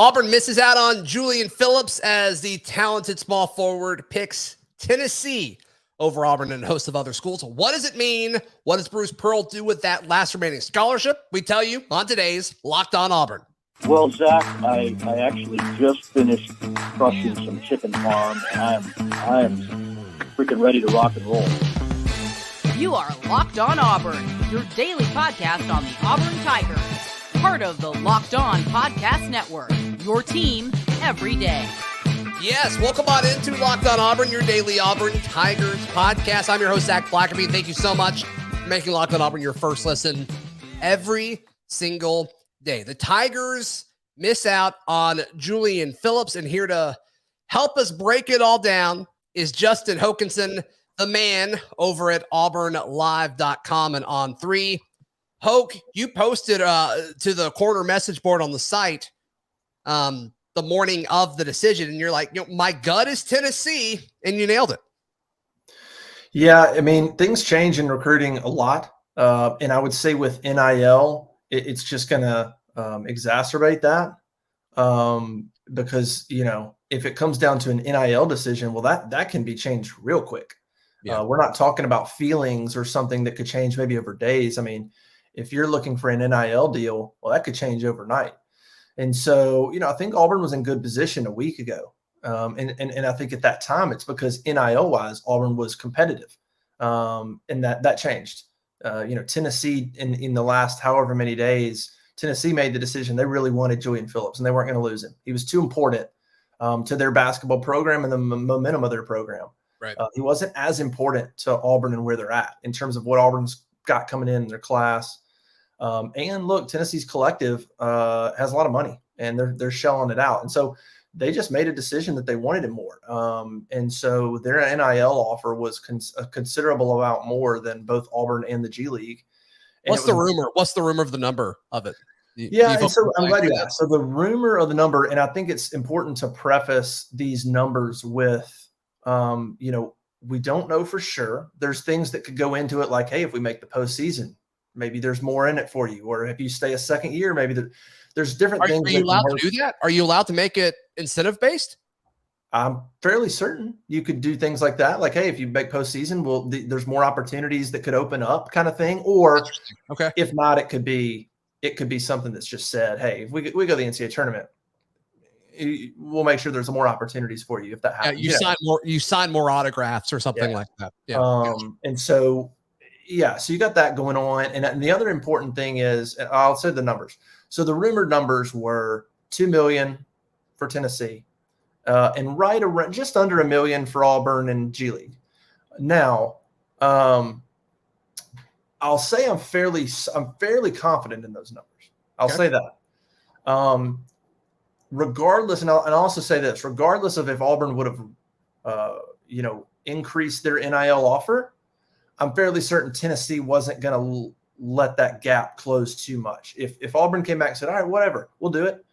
Auburn misses out on Julian Phillips as the talented small forward picks Tennessee over Auburn and a host of other schools. What does it mean? What does Bruce Pearl do with that last remaining scholarship? We tell you on today's Locked On Auburn. Well, Zach, I actually just finished crushing some chicken farm, and I am freaking ready to rock and roll. You are Locked On Auburn, your daily podcast on the Auburn Tigers. Part of the Locked On Podcast Network, your team every day. Yes, welcome on into Locked On Auburn, your daily Auburn Tigers podcast. I'm your host, Zac Blackerby. Thank you so much for making Locked On Auburn your first listen every single day. The Tigers miss out on Julian Phillips, and here to help us break it all down is Justin Hokanson, the man over at auburnlive.com and On3. Hoke, you posted to the corner message board on the site the morning of the decision, and you're like, my gut is Tennessee, and you nailed it. Yeah, I mean, things change in recruiting a lot, and I would say with NIL, it's just going to exacerbate that because, if it comes down to an NIL decision, well, that can be changed real quick. Yeah. We're not talking about feelings or something that could change maybe over days. I mean, if you're looking for an NIL deal, well, that could change overnight. And so, I think Auburn was in good position a week ago. And I think at that time, it's because NIL-wise, Auburn was competitive. And that changed. Tennessee, in the last however many days, Tennessee made the decision they really wanted Julian Phillips, and they weren't going to lose him. He was too important to their basketball program and the momentum of their program. Right. He wasn't as important to Auburn and where they're at in terms of what Auburn's got coming in their class. And look, Tennessee's collective has a lot of money, and they're shelling it out. And so they just made a decision that they wanted him more. And so their NIL offer was a considerable amount more than both Auburn and the G League. And What's the rumor? What's the rumor of the number of it? And so I'm glad you asked. So the rumor of the number, and I think it's important to preface these numbers with, we don't know for sure. There's things that could go into it, like, hey, if we make the postseason, maybe there's more in it for you. Or if you stay a second year, maybe there's different things. Are you allowed to do that? Are you allowed to make it incentive based? I'm fairly certain you could do things like that. Like, hey, if you make postseason, there's more opportunities that could open up, kind of thing. Or okay, if not, it could be something that's just said, hey, if we go to the NCAA tournament, we'll make sure there's more opportunities for you if that happens. You sign more autographs or something like that. Yeah. And so, so you got that going on. And the other important thing is, and I'll say the numbers. So the rumored numbers were $2 million for Tennessee, and right around just under $1 million for Auburn and G League. Now, I'll say I'm fairly confident in those numbers. I'll say that. Regardless, and I'll also say this, regardless of if Auburn would have, increased their NIL offer, I'm fairly certain Tennessee wasn't going to let that gap close too much. If Auburn came back and said, all right, whatever, we'll do it,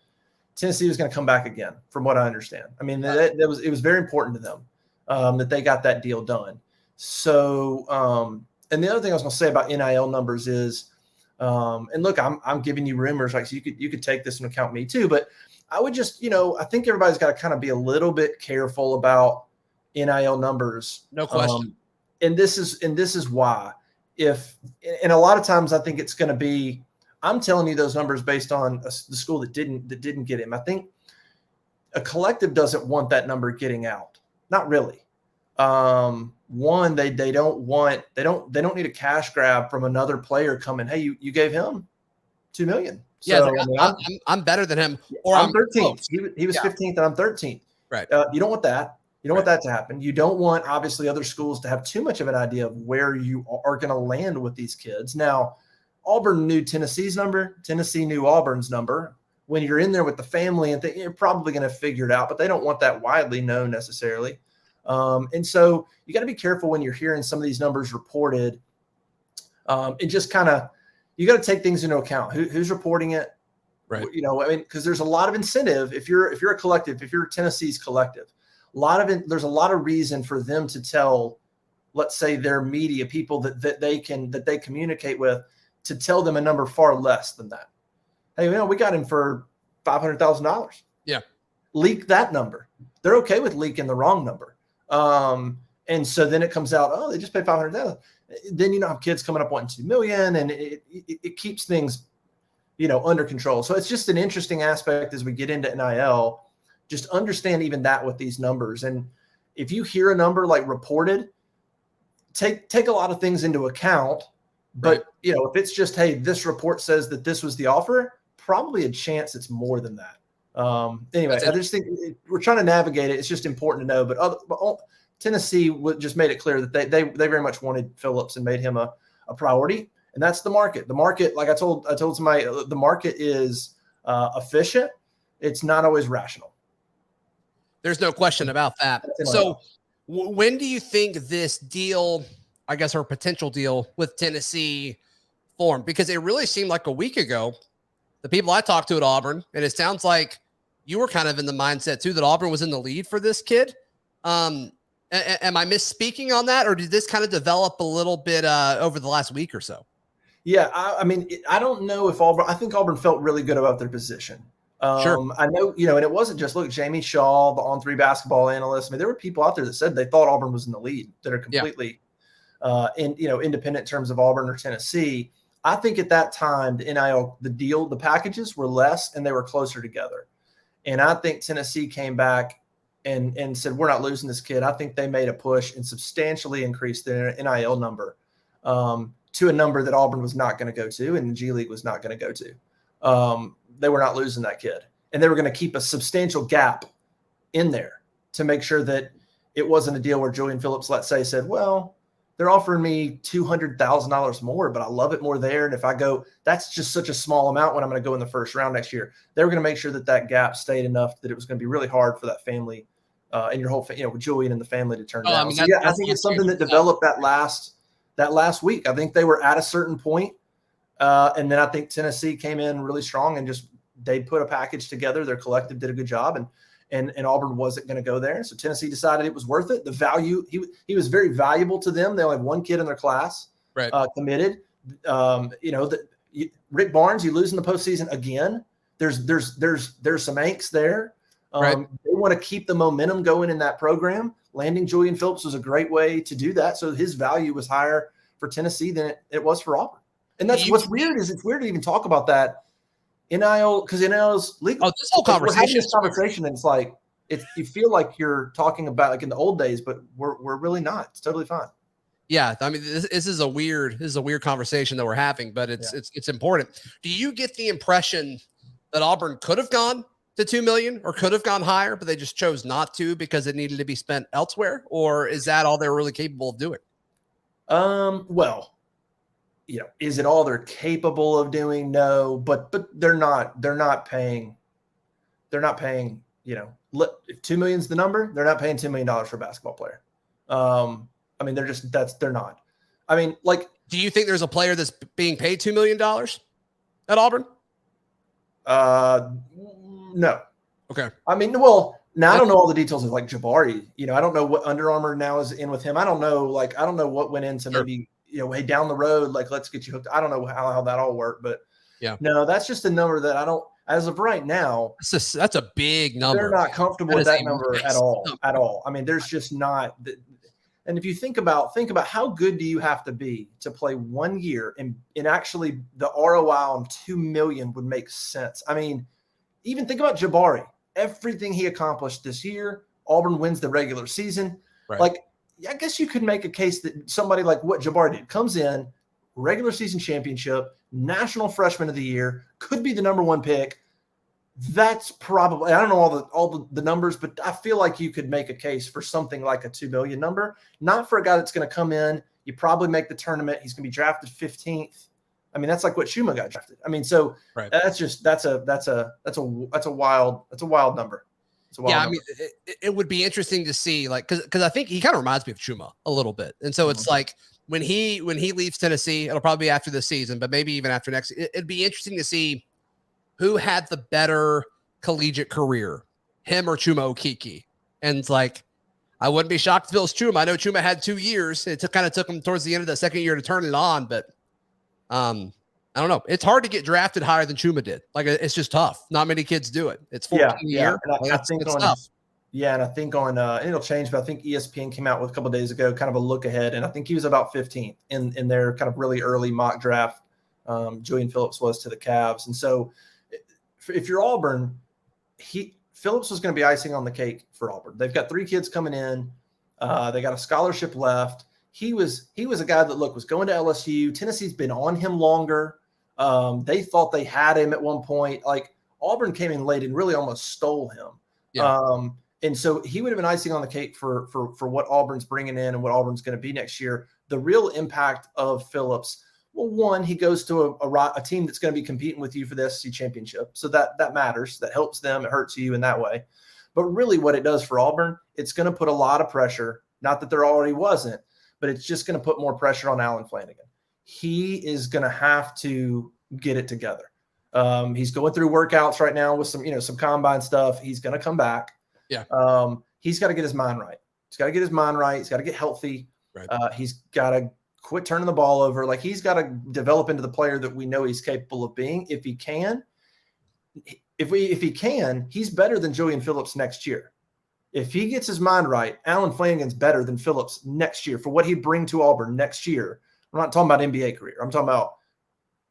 Tennessee was going to come back again, from what I understand. I mean, it was very important to them that they got that deal done. So, and the other thing I was going to say about NIL numbers is, and look, I'm giving you rumors, like, so you could take this into account, me too, but I would just, I think everybody's got to kind of be a little bit careful about NIL numbers. No question. And this is why. And a lot of times I think it's going to be, I'm telling you those numbers based on the school that didn't get him. I think a collective doesn't want that number getting out. Not really. One, they don't need a cash grab from another player coming, hey, you gave him $2 million. Yeah, so, I'm better than him. Or I'm 13th. He was 15th and I'm 13th. Right. You don't want that. You don't want that to happen. You don't want, obviously, other schools to have too much of an idea of where you are going to land with these kids. Now, Auburn knew Tennessee's number. Tennessee knew Auburn's number. When you're in there with the family, and you're probably going to figure it out, but they don't want that widely known necessarily. And so you got to be careful when you're hearing some of these numbers reported. And just kind of, you got to take things into account. Who's reporting it? Right. Because there's a lot of incentive if you're a collective, if you're Tennessee's collective, there's a lot of reason for them to tell, let's say, their media people that they communicate with, to tell them a number far less than that. Hey, we got him for $500,000. Yeah. Leak that number. They're okay with leaking the wrong number. And so then it comes out, oh, they just paid $500,000. Then you have kids coming up wanting $2 million, and it keeps things, under control. So it's just an interesting aspect as we get into NIL. Just understand even that with these numbers. And if you hear a number like reported, take a lot of things into account. But if it's just, hey, this report says that this was the offer, probably a chance it's more than that. Anyway, I just think we're trying to navigate it. It's just important to know. But Tennessee just made it clear that they very much wanted Phillips and made him a priority, and that's the market. The market, like I told somebody, the market is efficient. It's not always rational. There's no question about that. So when do you think this deal, I guess, or potential deal with Tennessee formed? Because it really seemed like a week ago, the people I talked to at Auburn, and it sounds like you were kind of in the mindset too that Auburn was in the lead for this kid. Am I misspeaking on that, or did this kind of develop a little bit over the last week or so? Yeah, I don't know if Auburn. I think Auburn felt really good about their position. Sure. I know, and it wasn't just Jamie Shaw, the On3 basketball analyst. I mean, there were people out there that said they thought Auburn was in the lead, that are completely independent in terms of Auburn or Tennessee. I think at that time, the NIL, the packages were less and they were closer together. And I think Tennessee came back and said, we're not losing this kid. I think they made a push and substantially increased their NIL number to a number that Auburn was not going to go to and the G League was not going to go to. They were not losing that kid. And they were going to keep a substantial gap in there to make sure that it wasn't a deal where Julian Phillips, let's say, said, well, they're offering me $200,000 more, but I love it more there. And if I go, that's just such a small amount when I'm going to go in the first round next year. They were going to make sure that gap stayed enough that it was going to be really hard for that family and your whole, with Julian and the family to turn down. I think it's something that developed that last week. I think they were at a certain point, and then I think Tennessee came in really strong and just they put a package together. Their collective did a good job, and Auburn wasn't going to go there. So Tennessee decided it was worth it. The value, he was very valuable to them. They only have one kid in their class committed. Rick Barnes, you lose in the postseason again. There's some angst there. They want to keep the momentum going in that program. Landing Julian Phillips was a great way to do that. So his value was higher for Tennessee than it was for Auburn. And that's what's weird is it's weird to even talk about that. NIL, because NIL is legal. Oh, this whole conversation. We're having this conversation, and it's like you feel like you're talking about like in the old days, but we're really not. It's totally fine. Yeah, I mean, this is a weird conversation that we're having, but it's important. Do you get the impression that Auburn could have gone to $2 million or could have gone higher, but they just chose not to because it needed to be spent elsewhere, or is that all they're really capable of doing? Well. Is it all they're capable of doing? No, but they're not paying, if $2 million is the number, they're not paying $2 million for a basketball player. They're not. I mean, like, do you think there's a player that's being paid $2 million at Auburn? No. Okay. I mean, well, now I don't know all the details of like Jabari, I don't know what Under Armour now is in with him. I don't know what went into maybe, hey, down the road, like, let's get you hooked. I don't know how that all worked, but no, that's just a number that I don't, as of right now, that's a big number. They're not comfortable with that number at all. I mean, there's just not. And if you think about how good do you have to be to play 1 year and actually the ROI on $2 million would make sense. I mean, even think about Jabari, everything he accomplished this year, Auburn wins the regular season. Right. Like, I guess you could make a case that somebody like what Jabari did comes in, regular season championship, national freshman of the year, could be the number one pick. That's probably, I don't know all the numbers, but I feel like you could make a case for something like a $2 million number, not for a guy that's going to come in. You probably make the tournament. He's going to be drafted 15th. I mean, that's like what Shuma got drafted. I mean, so that's a wild number. I mean, it would be interesting to see, like, because I think he kind of reminds me of Chuma a little bit, and so it's like when he leaves Tennessee, it'll probably be after this season, but maybe even after next. It'd be interesting to see who had the better collegiate career, him or Chuma Okeke. And it's like, I wouldn't be shocked if it was Chuma. I know Chuma had 2 years. It kind of took him towards the end of the second year to turn it on, but I I don't know. It's hard to get drafted higher than Chuma did. Like, it's just tough. Not many kids do it. It's 14 a year. And I think it's tough. Yeah, and I think and it'll change, but I think ESPN came out with a couple of days ago, kind of a look ahead, and I think he was about 15th in their kind of really early mock draft. Julian Phillips was to the Cavs, and so if you're Auburn, Phillips was going to be icing on the cake for Auburn. They've got 3 kids coming in. They got a scholarship left. He was a guy that was going to LSU. Tennessee's been on him longer. They thought they had him at one point. Like, Auburn came in late and really almost stole him. Yeah. And so he would have been icing on the cake for what Auburn's bringing in and what Auburn's going to be next year. The real impact of Phillips, well, one, he goes to a team that's going to be competing with you for the SEC championship. So that matters. That helps them. It hurts you in that way. But really what it does for Auburn, it's going to put a lot of pressure. Not that there already wasn't, but it's just going to put more pressure on Allen Flanigan. He is going to have to get it together. He's going through workouts right now with some combine stuff. He's going to come back. Yeah. He's got to get his mind right. He's got to get his mind right. He's got to get healthy. Right. He's got to quit turning the ball over. Like, he's got to develop into the player that we know he's capable of being. If he can, he's better than Julian Phillips next year. If he gets his mind right, Allen Flanigan's better than Phillips next year for what he'd bring to Auburn next year. I'm not talking about NBA career. I'm talking about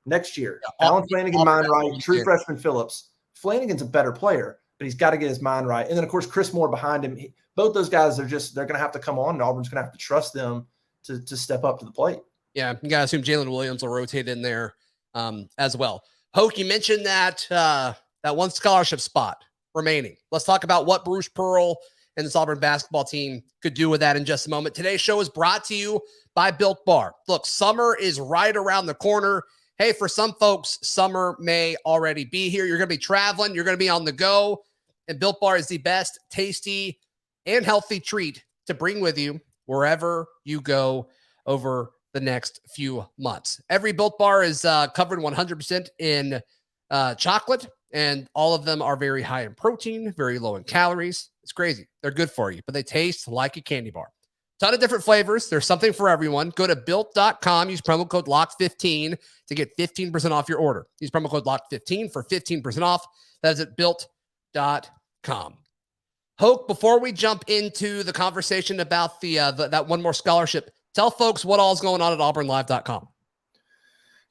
next year. Yeah, Allen Flanigan, mind right, true freshman Phillips. Flanigan's a better player, but he's got to get his mind right. And then, of course, Chris Moore behind him. Both those guys, they're going to have to come on, and Auburn's going to have to trust them to step up to the plate. Yeah, you got to assume Jalen Williams will rotate in there as well. Hoke, you mentioned that one scholarship spot remaining. Let's talk about what Bruce Pearl and this Auburn basketball team could do with that in just a moment. Today's show is brought to you by Built Bar. Look, summer is right around the corner. Hey, for some folks, summer may already be here. You're going to be traveling. You're going to be on the go. And Built Bar is the best, tasty, and healthy treat to bring with you wherever you go over the next few months. Every Built Bar is covered 100% in chocolate, and all of them are very high in protein, very low in calories. It's crazy. They're good for you, but they taste like a candy bar. Ton of different flavors. There's something for everyone. Go to built.com. Use promo code LOCK15 to get 15% off your order. Use promo code LOCK15 for 15% off. That is at built.com. Hoke, before we jump into the conversation about that one more scholarship, tell folks what all is going on at auburnlive.com.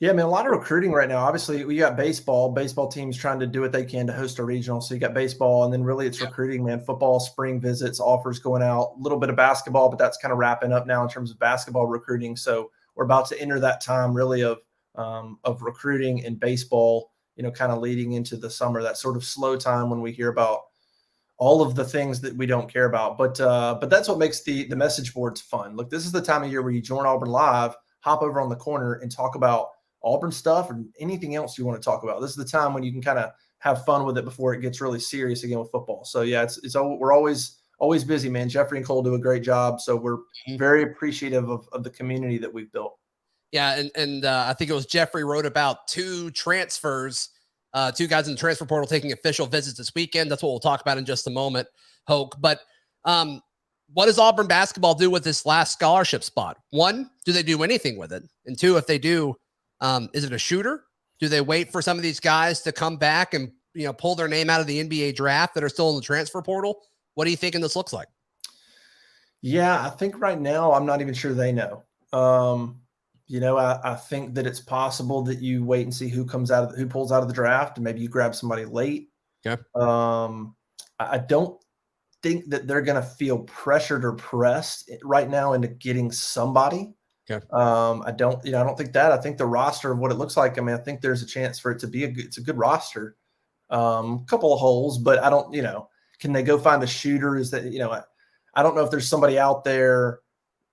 Yeah, I mean, a lot of recruiting right now. Obviously, we got baseball. Baseball teams trying to do what they can to host a regional. So you got baseball, and then really it's recruiting, man. Football, spring visits, offers going out. A little bit of basketball, but that's kind of wrapping up now in terms of basketball recruiting. So we're about to enter that time really of recruiting and baseball, kind of leading into the summer, that sort of slow time when we hear about all of the things that we don't care about. But that's what makes the message boards fun. Look, this is the time of year where you join Auburn Live, hop over on the corner and talk about Auburn stuff or anything else you want to talk about. This is the time when you can kind of have fun with it before it gets really serious again with football. So yeah, we're always busy, man. Jeffrey and Cole do a great job. So we're very appreciative of the community that we've built. Yeah. And I think it was Jeffrey wrote about 2 transfers, 2 guys in the transfer portal taking official visits this weekend. That's what we'll talk about in just a moment, Hoke. But what does Auburn basketball do with this last scholarship spot? 1, do they do anything with it? And 2, if they do, is it a shooter? Do they wait for some of these guys to come back and pull their name out of the NBA draft that are still in the transfer portal? What are you thinking this looks like? Yeah, I think right now I'm not even sure they know. I think that it's possible that you wait and see who pulls out of the draft, and maybe you grab somebody late. Okay. I don't think that they're going to feel pressured or pressed right now into getting somebody. Okay. I don't think that. I think the roster of what it looks like, I think there's a chance for it to be it's a good roster. Couple of holes, but I don't, can they go find a shooter? Is that, I don't know if there's somebody out there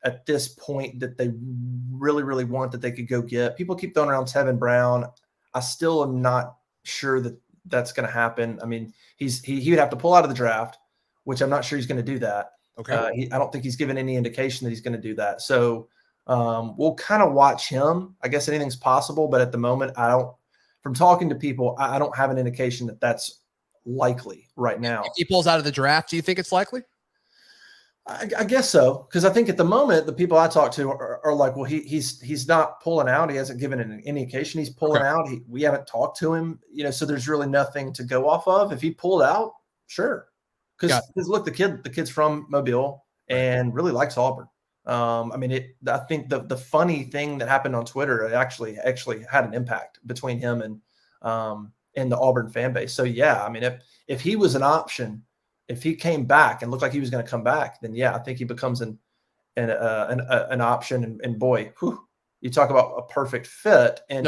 at this point that they really, really want that they could go get. People keep throwing around Tevin Brown. I still am not sure that that's going to happen. I mean, he would have to pull out of the draft, which I'm not sure he's going to do that. Okay. I don't think he's given any indication that he's going to do that. So we'll kind of watch him. I guess anything's possible, but at the moment, from talking to people, I don't have an indication that that's likely right now. If he pulls out of the draft, do you think it's likely? I guess so, because I think at the moment the people I talk to are like, well, he's not pulling out. He hasn't given any indication he's pulling out. We haven't talked to him, so there's really nothing to go off of. If he pulled out, sure, because look, the kid's from Mobile and really likes Auburn. I think the funny thing that happened on Twitter, it actually had an impact between him and the Auburn fan base. So yeah, I mean, if he was an option. If he came back and looked like he was going to come back, then yeah, I think he becomes an option. And boy, you talk about a perfect fit and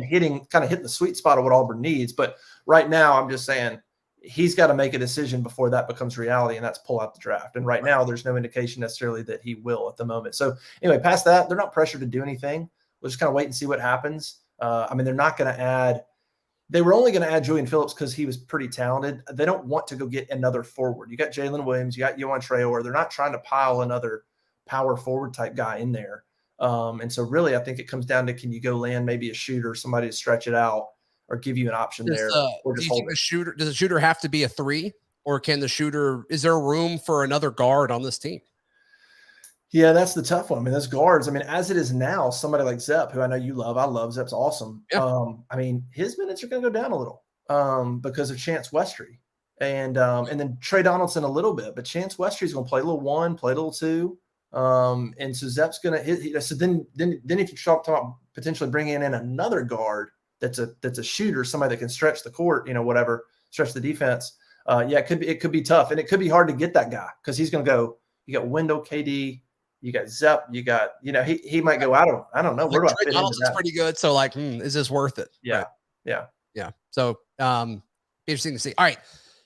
hitting the sweet spot of what Auburn needs. But right now, I'm just saying he's got to make a decision before that becomes reality, and that's pull out the draft. And right now, there's no indication necessarily that he will at the moment. So anyway, past that, they're not pressured to do anything. We'll just kind of wait and see what happens. They're not going to add. They were only going to add Julian Phillips because he was pretty talented. They don't want to go get another forward. You got Jalen Williams, you got Yohan Traore. They're not trying to pile another power forward type guy in there. And so really, I think it comes down to, can you go land maybe a shooter, somebody to stretch it out or give you an option there? Or just hold it. Does the shooter have to be a 3, or is there room for another guard on this team? Yeah, that's the tough one. Those guards, as it is now, somebody like Zep, who I know you love, I love Zep's awesome. Yeah. His minutes are going to go down a little because of Chance Westry and then Trey Donaldson a little bit, but Chance Westry is going to play a little 1, play a little 2. And so Zep's going to hit. So then if you talk about potentially bringing in another guard that's a shooter, somebody that can stretch the court, stretch the defense. It could be tough, and it could be hard to get that guy because he's going to go. You got Wendell, KD. You got Zep, you got, he might go out of, I don't know. Where do I fit into that? Pretty good. So is this worth it? Yeah. Right. Yeah. So, interesting to see. All right.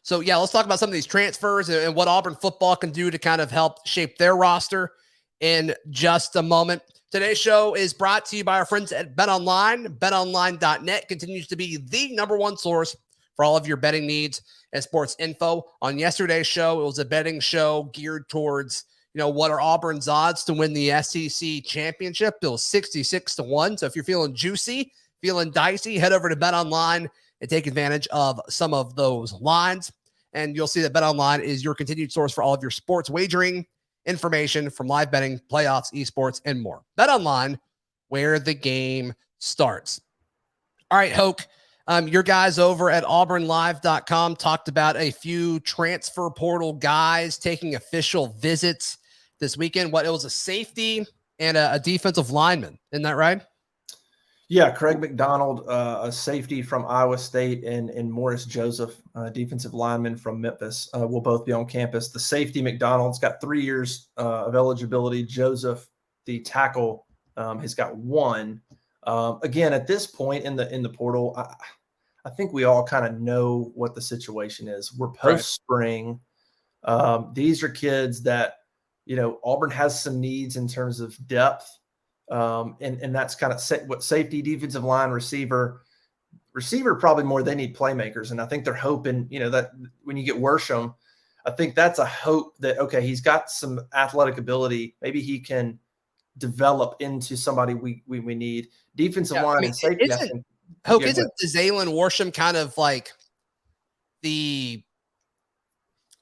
So let's talk about some of these transfers and what Auburn football can do to kind of help shape their roster in just a moment. Today's show is brought to you by our friends at BetOnline. BetOnline.net continues to be the number one source for all of your betting needs and sports info. On yesterday's show, it was a betting show geared towards what are Auburn's odds to win the SEC championship? It was 66-1. So if you're feeling juicy, feeling dicey, head over to BetOnline and take advantage of some of those lines. And you'll see that BetOnline is your continued source for all of your sports wagering information, from live betting, playoffs, esports, and more. BetOnline, where the game starts. All right, Hoke. Your guys over at auburnlive.com talked about a few transfer portal guys taking official visits this weekend. It was a safety and a defensive lineman. Isn't that right? Yeah, Craig McDonald, a safety from Iowa State, and Morris Joseph, defensive lineman from Memphis, will both be on campus. The safety, McDonald's got 3 years of eligibility. Joseph, the tackle, has got 1. Again, at this point in the portal, I think we all kind of know what the situation is. We're post-spring. These are kids that, Auburn has some needs in terms of depth. And that's kind of what safety, defensive line, receiver probably more. They need playmakers. And I think they're hoping, that when you get Worsham, I think that's a hope that, okay, he's got some athletic ability. Maybe he can develop into somebody we need. Defensive line and safety. Isn't Zalen Worsham kind of like the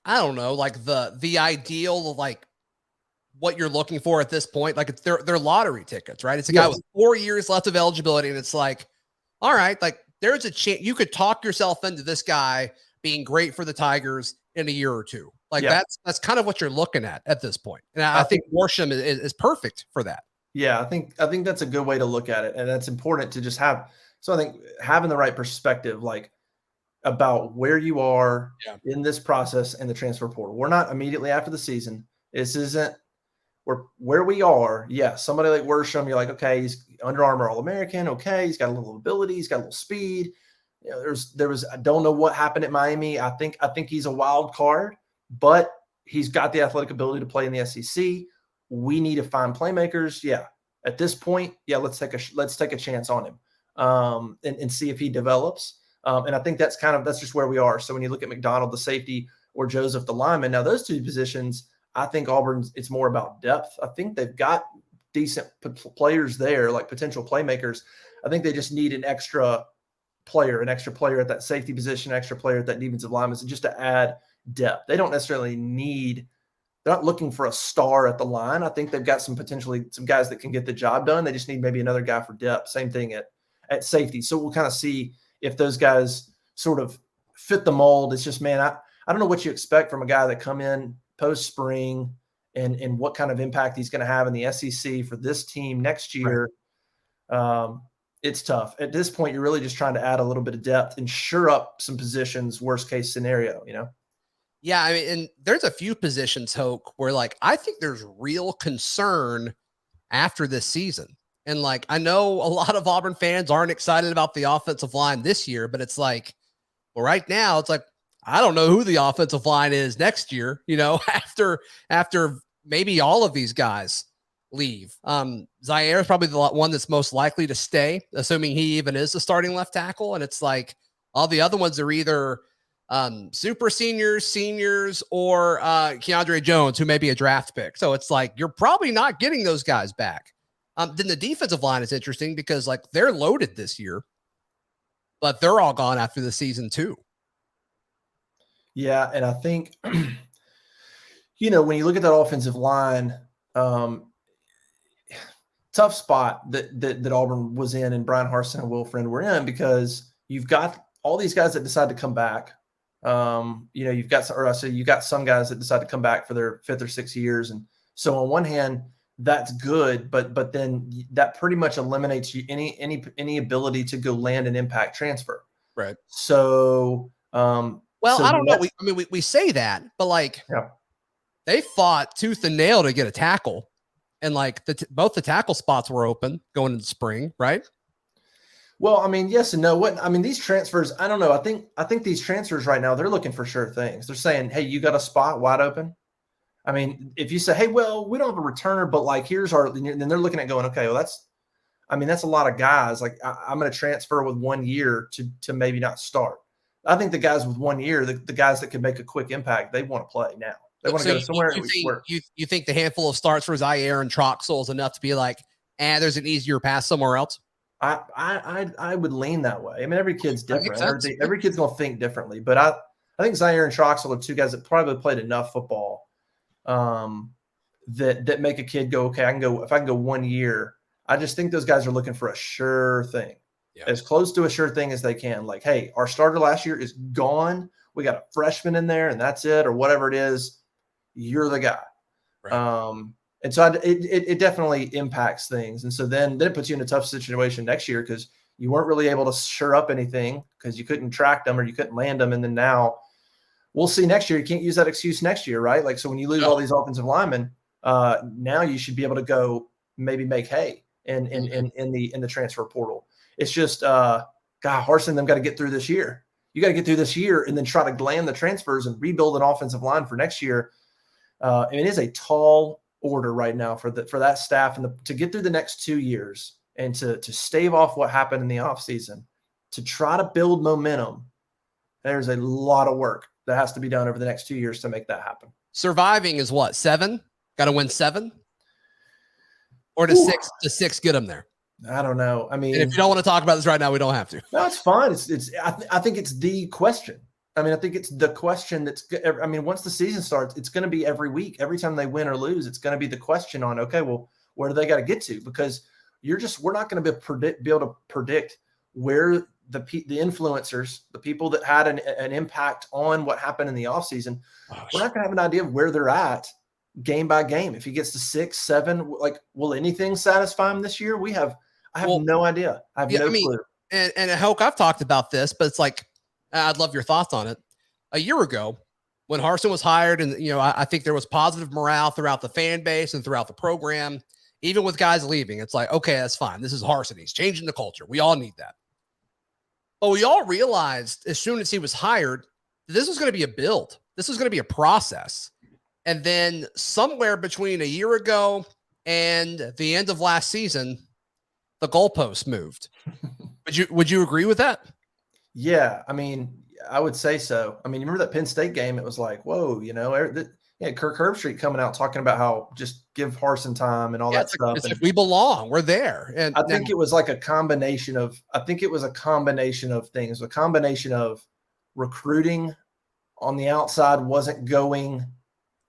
ideal of like what you're looking for at this point? Like it's they're lottery tickets, right? It's a guy with 4 years left of eligibility, and it's like, all right, like there's a chance you could talk yourself into this guy being great for the Tigers in a year or two. Like that's kind of what you're looking at this point. And I think Worsham is perfect for that. Yeah, I think that's a good way to look at it. And that's important to just have. So I think having the right perspective, like about where you are in this process in the transfer portal. We're not immediately after the season. This isn't where we are. Yeah, somebody like Worsham, you're like, okay, he's Under Armour All-American. Okay, he's got a little ability. He's got a little speed. There was I don't know what happened at Miami. I think he's a wild card, but he's got the athletic ability to play in the SEC. We need to find playmakers. Yeah, at this point, let's take a chance on him and see if he develops. And I think that's just where we are. So when you look at McDonald, the safety, or Joseph, the lineman, now those two positions, I think Auburn's, it's more about depth. I think they've got decent players there, like potential playmakers. I think they just need an extra player at that safety position, extra player at that defensive lineman, just to add depth. They don't necessarily need they're not looking for a star at the line. I think they've got some guys that can get the job done. They just need maybe another guy for depth. Same thing at safety. So we'll kind of see if those guys sort of fit the mold. It's just, man, I don't know what you expect from a guy that come in post-spring and what kind of impact he's going to have in the SEC for this team next year. Right. It's tough. At this point, you're really just trying to add a little bit of depth and shore up some positions, worst case scenario, you know? Yeah, I mean, and there's a few positions, Hoke, where like I think there's real concern after this season. And like I know a lot of Auburn fans aren't excited about the offensive line this year, but it's like, well, right now it's like I don't know who the offensive line is next year, you know, after maybe all of these guys leave. Zaire is probably the one that's most likely to stay, assuming he even is the starting left tackle. And it's like all the other ones are either super seniors, or Keandre Jones, who may be a draft pick. So it's like, you're probably not getting those guys back. Then the defensive line is interesting because like they're loaded this year, but they're all gone after the season too. Yeah. And I think, you know, when you look at that offensive line, tough spot that Auburn was in and Bryan Harsin and Will Friend were in, because you've got all these guys that decide to come back. You know, you got some guys that decide to come back for their 5th or 6th years. And so on one hand, that's good, but then that pretty much eliminates you any ability to go land an impact transfer. Right. So, I don't know. We say that, but like, yeah, they fought tooth and nail to get a tackle, and like both the tackle spots were open going into spring, right? Well, I mean, yes and no. These transfers, I don't know. I think these transfers right now, they're looking for sure things. They're saying, hey, you got a spot wide open. I mean, if you say, hey, well, we don't have a returner, but like, here's our, then they're looking at going, okay, well, that's a lot of guys. Like I'm going to transfer with 1 year to maybe not start. I think the guys with 1 year, the guys that can make a quick impact, they want to play now. They want to go somewhere. You think the handful of starts for Zaire and Troxel is enough to be like, there's an easier pass somewhere else? I would lean that way. I mean, every kid's different. Every kid's going to think differently. But I think Zaire and Troxel are two guys that probably played enough football that make a kid go, okay, if I can go 1 year. I just think those guys are looking for a sure thing, as close to a sure thing as they can. Like, hey, our starter last year is gone. We got a freshman in there, and that's it, or whatever it is. You're the guy. Right. And so it definitely impacts things. And so then it puts you in a tough situation next year because you weren't really able to shore up anything because you couldn't track them or you couldn't land them. And then now we'll see next year. You can't use that excuse next year, right? Like, so when you lose all these offensive linemen, now you should be able to go maybe make hay in the transfer portal. It's just, Harsin, them got to get through this year. You got to get through this year and then try to land the transfers and rebuild an offensive line for next year. And it is a tall order right now for that staff and to get through the next 2 years and to stave off what happened in the offseason, to try to build momentum. There's a lot of work that has to be done over the next 2 years to make that happen. Surviving is what, 7? Got to win 7? Or does 6 get them there? I don't know. I mean, and if you don't want to talk about this right now, we don't have to. No, it's fine. I think it's the question. I mean, I think it's the question once the season starts, it's going to be every week. Every time they win or lose, it's going to be the question on, okay, well, where do they got to get to? Because we're not going to be able to predict where the influencers, the people that had an impact on what happened in the offseason, we're not going to have an idea of where they're at game by game. If he gets to 6, 7, like, will anything satisfy him this year? I have no idea. I have no clue. And Hoke, I've talked about this, but it's like, I'd love your thoughts on it. A year ago, when Harsin was hired, and I think there was positive morale throughout the fan base and throughout the program, even with guys leaving. It's like, okay, that's fine. This is Harsin. He's changing the culture. We all need that. But we all realized as soon as he was hired, this was going to be a build. This was going to be a process. And then somewhere between a year ago and the end of last season, the goalpost moved. Would you agree with that? Yeah, I mean, I would say so. I mean, you remember that Penn State game? It was like, whoa, Kirk Herbstreit coming out talking about how just give Harsin time and all that stuff. It's like we belong. We're there. And I think it was like a combination of things, a combination of recruiting on the outside wasn't going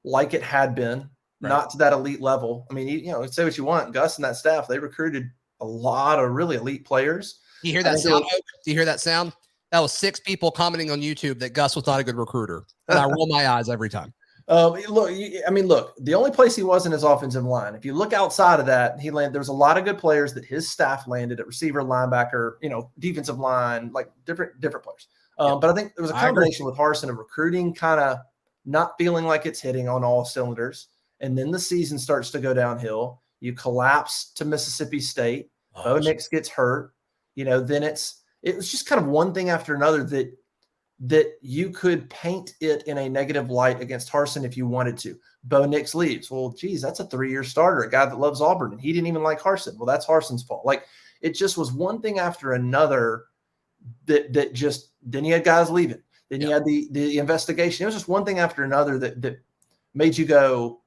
like it had been, not to that elite level. I mean, say what you want. Gus and that staff, they recruited a lot of really elite players. Do you hear that sound, Hoke? Do you hear that sound? That was 6 people commenting on YouTube that Gus was not a good recruiter. And I roll my eyes every time. Look, the only place he wasn't his offensive line. If you look outside of that, there was a lot of good players that his staff landed at receiver, linebacker, defensive line, like different players. But I think there was a combination with Harsin of recruiting kind of not feeling like it's hitting on all cylinders. And then the season starts to go downhill. You collapse to Mississippi State. Bo Nix gets hurt. Then it was just kind of one thing after another that you could paint it in a negative light against Harsin if you wanted to. Bo Nix leaves. Well, geez, that's a 3-year starter, a guy that loves Auburn, and he didn't even like Harsin. Well, that's Harsin's fault. Like, it just was one thing after another that just – then you had guys leaving. Then you had the investigation. It was just one thing after another that made you go,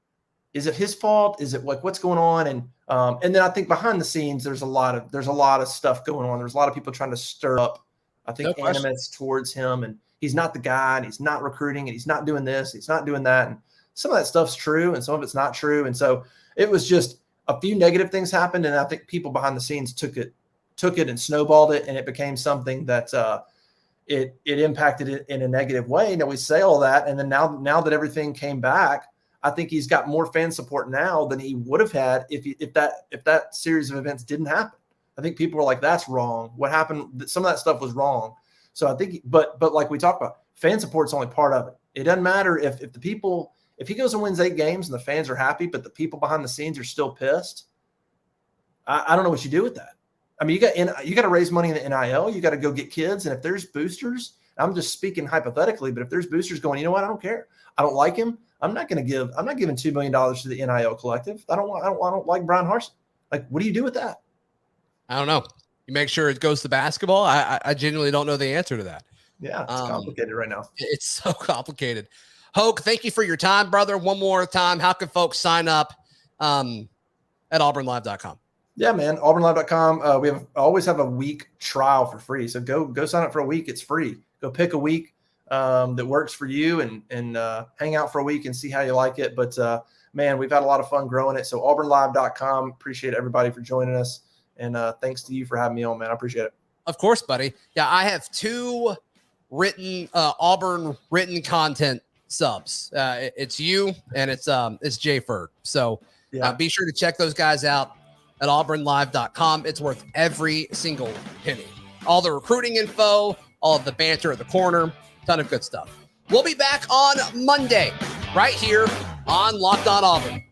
is it his fault? Is it like what's going on? And then I think behind the scenes, there's a lot of stuff going on. There's a lot of people trying to stir up, I think, animus towards him, and he's not the guy, and he's not recruiting, and he's not doing this, he's not doing that. And some of that stuff's true, and some of it's not true. And so it was just a few negative things happened, and I think people behind the scenes took it and snowballed it, and it became something that it impacted it in a negative way. Now we say all that, and then now that everything came back, I think he's got more fan support now than he would have had if that series of events didn't happen. I think people were like, "That's wrong. What happened? Some of that stuff was wrong." So I think, but like we talked about, fan support's only part of it. It doesn't matter if he goes and wins 8 games and the fans are happy, but the people behind the scenes are still pissed. I don't know what you do with that. I mean, you got to raise money in the NIL. You got to go get kids, and if there's boosters, I'm just speaking hypothetically, but if there's boosters going, you know what? I don't care. I don't like him. I'm not giving $2 million to the NIL collective. I don't like Bryan Harsin. Like, what do you do with that? I don't know. You make sure it goes to basketball. I genuinely don't know the answer to that. Yeah, it's complicated right now. It's so complicated. Hoke, thank you for your time, brother. One more time, how can folks sign up at auburnlive.com? Yeah, man, auburnlive.com. We always have a week trial for free. So go sign up for a week. It's free. Go pick a week that works for you and hang out for a week and see how you like it. But, man, we've had a lot of fun growing it. So auburnlive.com. Appreciate everybody for joining us. And thanks to you for having me on, man. I appreciate it. Of course, buddy. Yeah, I have 2 Auburn written content subs. It's you and it's Jay Ferd. So be sure to check those guys out at auburnlive.com. It's worth every single penny. All the recruiting info, all of the banter at the corner, ton of good stuff. We'll be back on Monday right here on Locked On Auburn.